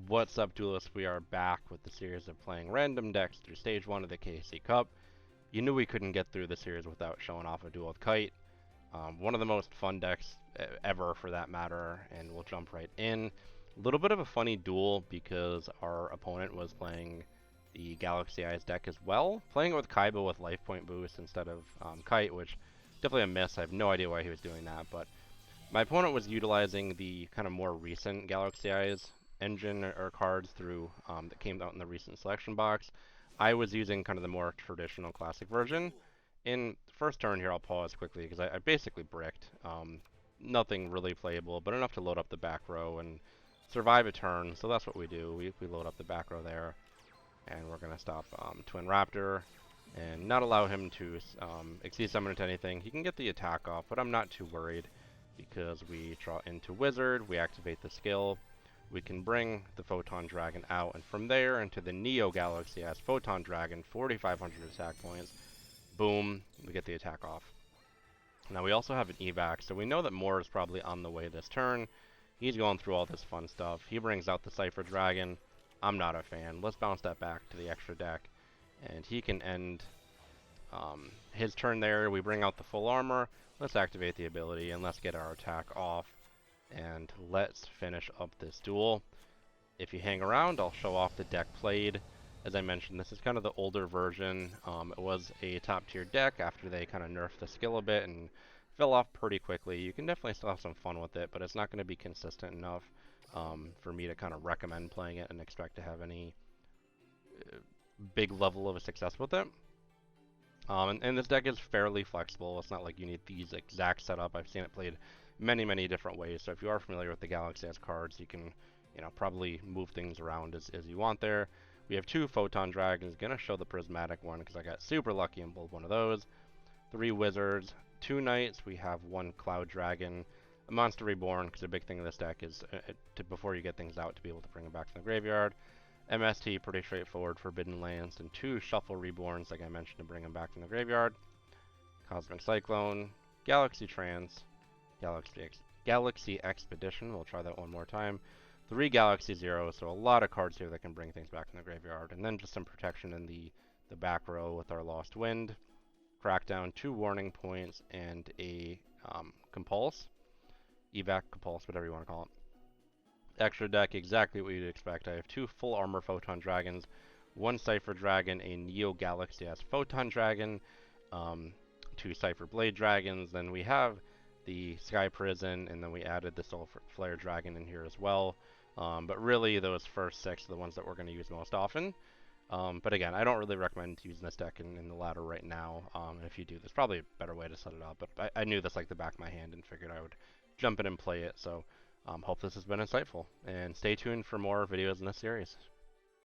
What's up, duelists? We are back with the series of playing random decks through Stage 1 of the KC Cup. You knew we couldn't get through the series without showing off a Duel with Kite. One of the most fun decks ever, for that matter, and we'll jump right in. A little bit of a funny duel because our opponent was playing the Galaxy Eyes deck as well, playing it with Kaiba with life point boost instead of Kite, which definitely a miss. I have no idea why he was doing that, but my opponent was utilizing the kind of more recent Galaxy Eyes engine or cards through that came out in the recent selection box. I was using kind of the more traditional classic version. In the first turn here, I'll pause quickly because I basically bricked. Nothing really playable, but enough to load up the back row and survive a turn. So that's what we do. We load up the back row there, and we're going to stop Twin Raptor and not allow him to exceed summon into anything. He can get the attack off, but I'm not too worried because we draw into Wizard, we activate the skill, we can bring the Photon Dragon out, and from there into the Neo Galaxy as Photon Dragon, 4,500 attack points. Boom, we get the attack off. Now we also have an evac, so we know that Moore is probably on the way this turn. He's going through all this fun stuff. He brings out the Cypher Dragon. I'm not a fan. Let's bounce that back to the extra deck, and he can end his turn there. We bring out the full armor. Let's activate the ability and let's get our attack off. And let's finish up this duel. If you hang around, I'll show off the deck played. As I mentioned, this is kind of the older version. It was a top tier deck after they kind of nerfed the skill a bit and fell off pretty quickly. You can definitely still have some fun with it, but it's not going to be consistent enough for me to kind of recommend playing it and expect to have any big level of success with it. And this deck is fairly flexible. It's not like you need these exact setup. I've seen it played many different ways. So if you are familiar with the Galaxy S cards, you can, probably move things around as you want there. We have 2 Photon Dragons. Gonna show the Prismatic one because I got super lucky and pulled one of those. 3 Wizards, 2 Knights. We have 1 Cloud Dragon, a Monster Reborn, because the big thing in this deck is before you get things out to be able to bring them back to the graveyard. MST, pretty straightforward, Forbidden Lands, and 2 Shuffle Reborns, like I mentioned, to bring them back from the graveyard. Cosmic Cyclone, Galaxy Trance, Galaxy Expedition, we'll try that one more time. 3 Galaxy Zeros, so a lot of cards here that can bring things back from the graveyard. And then just some protection in the back row with our Lost Wind. Crackdown, 2 Warning Points, and a Compulse. Evac, Compulse, whatever you want to call it. Extra deck, exactly what you'd expect. I have 2 full armor Photon Dragons, 1 Cypher Dragon, a Neo Galaxy S Photon Dragon, 2 Cypher Blade Dragons, then we have the Sky Prison, and then we added the Soul Flare Dragon in here as well. But really, those first 6 are the ones that we're going to use most often. But again, I don't really recommend using this deck in the ladder right now. And if you do, there's probably a better way to set it up. But I knew this like the back of my hand and figured I would jump in and play it. So hope this has been insightful. And stay tuned for more videos in this series.